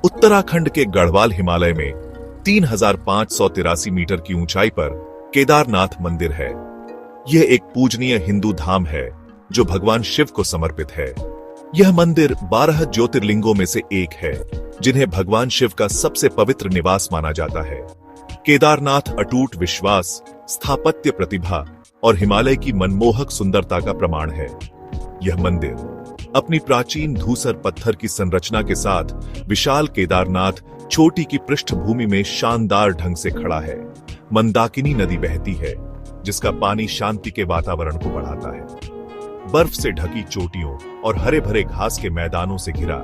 उत्तराखंड के गढ़वाल हिमालय में 3583 मीटर की ऊंचाई पर केदारनाथ मंदिर है। यह एक पूजनीय हिंदू धाम है जो भगवान शिव को समर्पित है। यह मंदिर 12 ज्योतिर्लिंगों में से एक है जिन्हें भगवान शिव का सबसे पवित्र निवास माना जाता है। केदारनाथ अटूट विश्वास, स्थापत्य प्रतिभा और हिमालय की मनमोहक सुंदरता का प्रमाण है। यह मंदिर अपनी प्राचीन धूसर पत्थर की संरचना के साथ विशाल केदारनाथ चोटी की पृष्ठभूमि में शानदार ढंग से खड़ा है। मंदाकिनी नदी बहती है जिसका पानी शांति के वातावरण को बढ़ाता है। बर्फ से ढकी चोटियों और हरे भरे घास के मैदानों से घिरा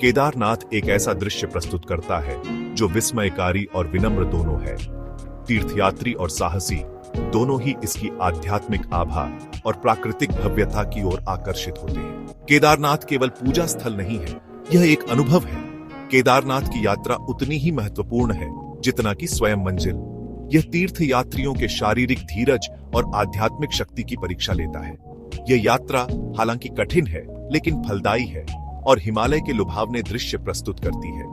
केदारनाथ एक ऐसा दृश्य प्रस्तुत करता है जो विस्मयकारी और विनम्र दोनों है। तीर्थयात्री और साहसी दोनों ही इसकी आध्यात्मिक आभा और प्राकृतिक भव्यता की ओर आकर्षित होते हैं। केदारनाथ केवल पूजा स्थल नहीं है, यह एक अनुभव है। केदारनाथ की यात्रा उतनी ही महत्वपूर्ण है जितना कि स्वयं मंजिल। यह तीर्थ यात्रियों के शारीरिक धीरज और आध्यात्मिक शक्ति की परीक्षा लेता है। यह यात्रा हालांकि कठिन है लेकिन फलदायी है और हिमालय के लुभावने दृश्य प्रस्तुत करती है।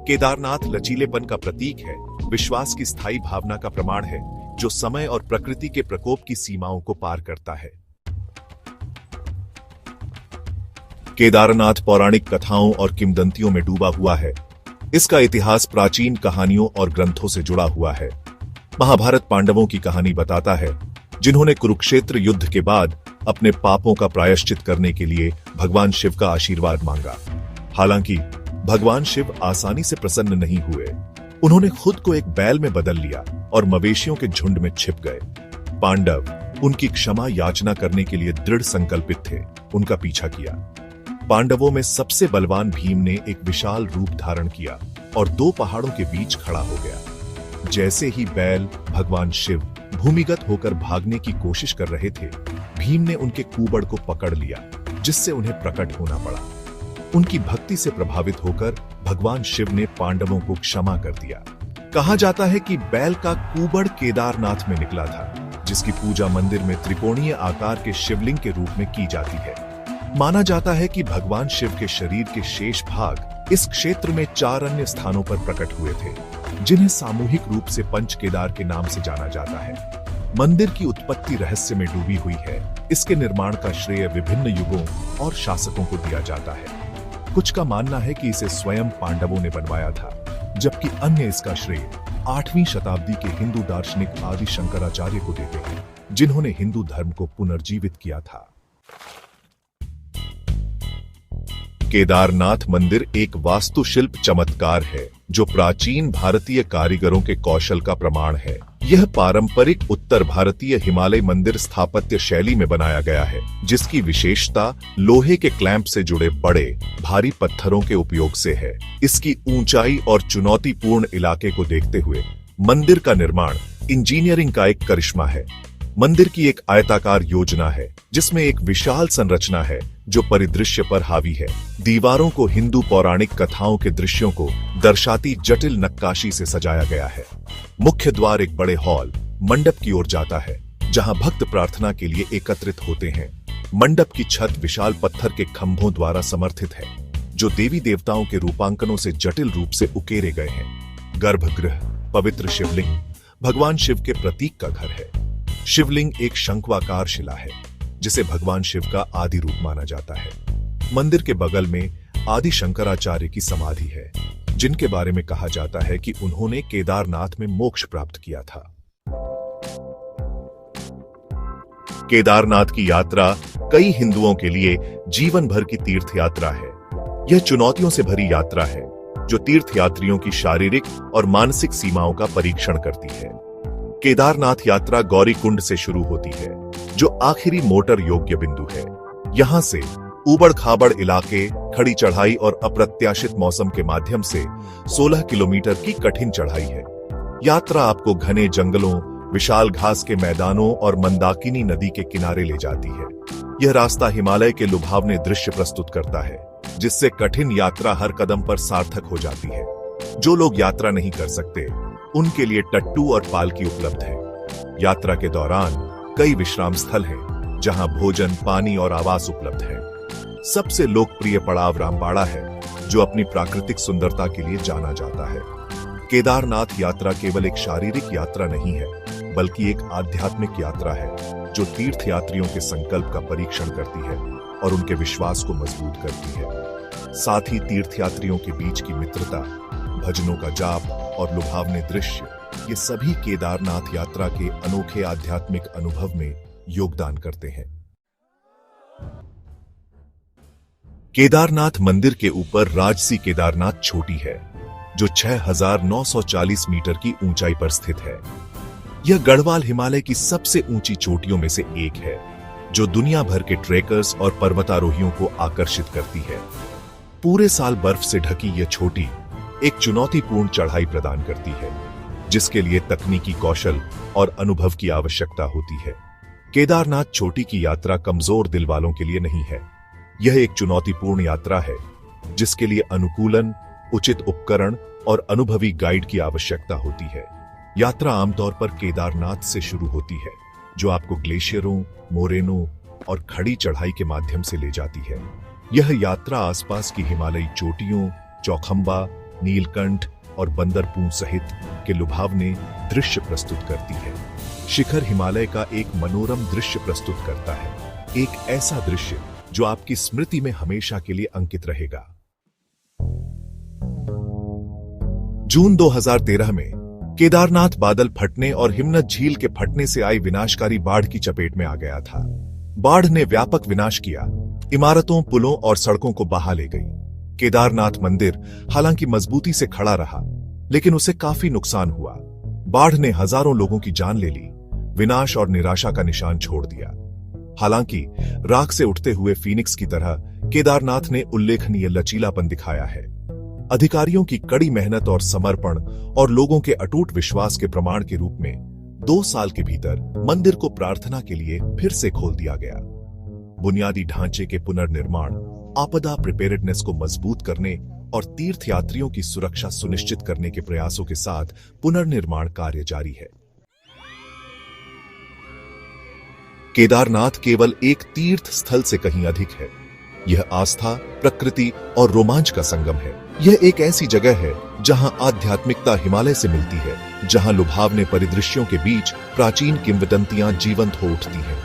केदारनाथ लचीलेपन का प्रतीक है, विश्वास की स्थायी भावना का प्रमाण है जो समय और प्रकृति के प्रकोप की सीमाओं को पार करता है। केदारनाथ पौराणिक कथाओं और किंवदंतियों में डूबा हुआ है। इसका इतिहास प्राचीन कहानियों और ग्रंथों से जुड़ा हुआ है। महाभारत पांडवों की कहानी बताता है जिन्होंने कुरुक्षेत्र युद्ध के बाद अपने पापों का प्रायश्चित करने के लिए भगवान शिव का आशीर्वाद मांगा। हालांकि भगवान शिव आसानी से प्रसन्न नहीं हुए। उन्होंने खुद को एक बैल में बदल लिया और मवेशियों के झुंड में छिप गए। पांडव उनकी क्षमा याचना करने के लिए दृढ़ संकल्पित थे, उनका पीछा किया। पांडवों में सबसे बलवान भीम ने एक विशाल रूप धारण किया और दो पहाड़ों के बीच खड़ा हो गया। जैसे ही बैल भगवान शिव भूमिगत होकर भागने की कोशिश कर रहे थे, भीम ने उनके कूबड़ को पकड़ लिया, जिससे उन्हें प्रकट होना पड़ा। उनकी भक्ति से प्रभावित होकर भगवान शिव ने पांडवों को क्षमा कर दिया। कहा जाता है कि बैल का कूबड़ केदारनाथ में निकला था, जिसकी पूजा मंदिर में त्रिकोणीय आकार के शिवलिंग के रूप में की जाती है। माना जाता है कि भगवान शिव के शरीर के शेष भाग इस क्षेत्र में 4 अन्य स्थानों पर प्रकट हुए थे, जिन्हें सामूहिक रूप से पंच केदार के नाम से जाना जाता है। मंदिर की उत्पत्ति रहस्य में डूबी हुई है। इसके निर्माण का श्रेय विभिन्न युगों और शासकों को दिया जाता है। कुछ का मानना है कि इसे स्वयं पांडवों ने बनवाया था, जबकि अन्य इसका श्रेय 8वीं शताब्दी के हिंदू दार्शनिक आदि शंकराचार्य को देते हैं, जिन्होंने हिंदू धर्म को पुनर्जीवित किया था। केदारनाथ मंदिर एक वास्तुशिल्प चमत्कार है जो प्राचीन भारतीय कारीगरों के कौशल का प्रमाण है। यह पारंपरिक उत्तर भारतीय हिमालय मंदिर स्थापत्य शैली में बनाया गया है, जिसकी विशेषता लोहे के क्लैंप से जुड़े बड़े भारी पत्थरों के उपयोग से है। इसकी ऊंचाई और चुनौतीपूर्ण इलाके को देखते हुए मंदिर का निर्माण इंजीनियरिंग का एक करिश्मा है। मंदिर की एक आयताकार योजना है जिसमें एक विशाल संरचना है जो परिदृश्य पर हावी है। दीवारों को हिंदू पौराणिक कथाओं के दृश्यों को दर्शाती जटिल नक्काशी से सजाया गया है। मुख्य द्वार एक बड़े हॉल मंडप की ओर जाता है, जहां भक्त प्रार्थना के लिए एकत्रित होते हैं। मंडप की छत विशाल पत्थर के खंभों द्वारा समर्थित है, जो देवी देवताओं के रूपांकनों से जटिल रूप से उकेरे गए हैं। गर्भगृह पवित्र शिवलिंग भगवान शिव के प्रतीक का घर है। शिवलिंग एक शंक्वाकार शिला है, जिसे भगवान शिव का आदि रूप माना जाता है। मंदिर के बगल में आदि शंकराचार्य की समाधि है, जिनके बारे में कहा जाता है कि उन्होंने केदारनाथ में मोक्ष प्राप्त किया था। केदारनाथ की यात्रा कई हिंदुओं के लिए जीवन भर की तीर्थ यात्रा है। यह चुनौतियों से भरी यात्रा है जो तीर्थयात्रियों की शारीरिक और मानसिक सीमाओं का परीक्षण करती है। केदारनाथ यात्रा गौरीकुंड से शुरू होती है, जो आखिरी मोटर योग्य बिंदु है। यहाँ से ऊबड़ खाबड़ इलाके, खड़ी चढ़ाई और अप्रत्याशित मौसम के माध्यम से 16 किलोमीटर की कठिन चढ़ाई है। यात्रा आपको घने जंगलों, विशाल घास के मैदानों और मंदाकिनी नदी के किनारे ले जाती है। यह रास्ता हिमालय के लुभावने दृश्य प्रस्तुत करता है, जिससे कठिन यात्रा हर कदम पर सार्थक हो जाती है। जो लोग यात्रा नहीं कर सकते, उनके लिए टट्टू और पालकी उपलब्ध है। यात्रा के दौरान कई विश्राम स्थल हैं, जहां भोजन, पानी और आवास उपलब्ध है। सबसे लोकप्रिय पड़ाव रामबाड़ा है, जो अपनी प्राकृतिक सुंदरता के लिए जाना जाता है। केदारनाथ यात्रा केवल एक शारीरिक यात्रा नहीं है, बल्कि एक आध्यात्मिक यात्रा है जो तीर्थयात्रियों के संकल्प का परीक्षण करती है और उनके विश्वास को मजबूत करती है। साथ ही तीर्थयात्रियों के बीच की मित्रता, भजनों का जाप और लुभावने दृश्य, ये सभी केदारनाथ यात्रा के अनोखे आध्यात्मिक अनुभव में योगदान करते हैं। केदारनाथ मंदिर के ऊपर राजसी केदारनाथ चोटी है, जो 6,940 मीटर की ऊंचाई पर स्थित है। यह गढ़वाल हिमालय की सबसे ऊंची चोटियों में से एक है, जो दुनिया भर के ट्रेकर्स और पर्वतारोहियों को आकर्षित करती है। पूरे साल बर्फ से ढकी यह चोटी एक चुनौतीपूर्ण चढ़ाई प्रदान करती है, जिसके लिए तकनीकी कौशल और अनुभव की आवश्यकता होती है। केदारनाथ चोटी की यात्रा कमजोर दिल वालों के लिए नहीं है। यह एक चुनौतीपूर्ण यात्रा है, जिसके लिए अनुकूलन, उचित उपकरण और अनुभवी गाइड की आवश्यकता होती है। यात्रा आमतौर पर केदारनाथ से शुरू होती है, जो आपको ग्लेशियरों, मोरेनों और खड़ी चढ़ाई के माध्यम से ले जाती है। यह यात्रा आसपास की हिमालयी चोटियों, चौखंबा, नीलकंठ और बंदरपूर सहित के लुभावने दृश्य प्रस्तुत करती है। शिखर हिमालय का एक मनोरम दृश्य प्रस्तुत करता है, एक ऐसा दृश्य जो आपकी स्मृति में हमेशा के लिए अंकित रहेगा। जून 2013 में केदारनाथ बादल फटने और हिमनद झील के फटने से आई विनाशकारी बाढ़ की चपेट में आ गया था। बाढ़ ने व्यापक विनाश किया, इमारतों, पुलों और सड़कों को बहा ले गई। केदारनाथ मंदिर हालांकि मजबूती से खड़ा रहा, लेकिन उसे काफी नुकसान हुआ। बाढ़ ने हजारों लोगों की जान ले ली, विनाश और निराशा का निशान छोड़ दिया। हालांकि राख से उठते हुए फीनिक्स की तरह केदारनाथ ने उल्लेखनीय लचीलापन दिखाया है। अधिकारियों की कड़ी मेहनत और समर्पण और लोगों के अटूट विश्वास के प्रमाण के रूप में 2 साल के भीतर मंदिर को प्रार्थना के लिए फिर से खोल दिया गया। बुनियादी ढांचे के पुनर्निर्माण, आपदा प्रिपेयर्डनेस को मजबूत करने और तीर्थयात्रियों की सुरक्षा सुनिश्चित करने के प्रयासों के साथ पुनर्निर्माण कार्य जारी है। केदारनाथ केवल एक तीर्थ स्थल से कहीं अधिक है। यह आस्था, प्रकृति और रोमांच का संगम है। यह एक ऐसी जगह है जहां आध्यात्मिकता हिमालय से मिलती है, जहां लुभावने परिदृश्यों के बीच प्राचीन किंवदंतियां जीवंत हो उठती हैं।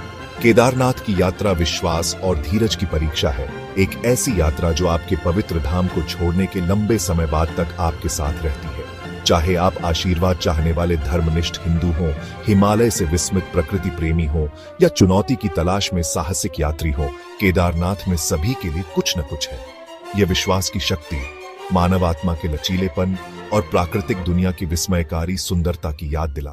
केदारनाथ की यात्रा विश्वास और धीरज की परीक्षा है, एक ऐसी यात्रा जो आपके पवित्र धाम को छोड़ने के लंबे समय बाद तक आपके साथ रहती है। चाहे आप आशीर्वाद चाहने वाले धर्मनिष्ठ हिंदू हों, हिमालय से विस्मित प्रकृति प्रेमी हों या चुनौती की तलाश में साहसिक यात्री हों, केदारनाथ में सभी के लिए कुछ न कुछ है। यह विश्वास की शक्ति, मानव आत्मा के लचीलेपन और प्राकृतिक दुनिया की विस्मयकारी सुंदरता की याद दिलाता है।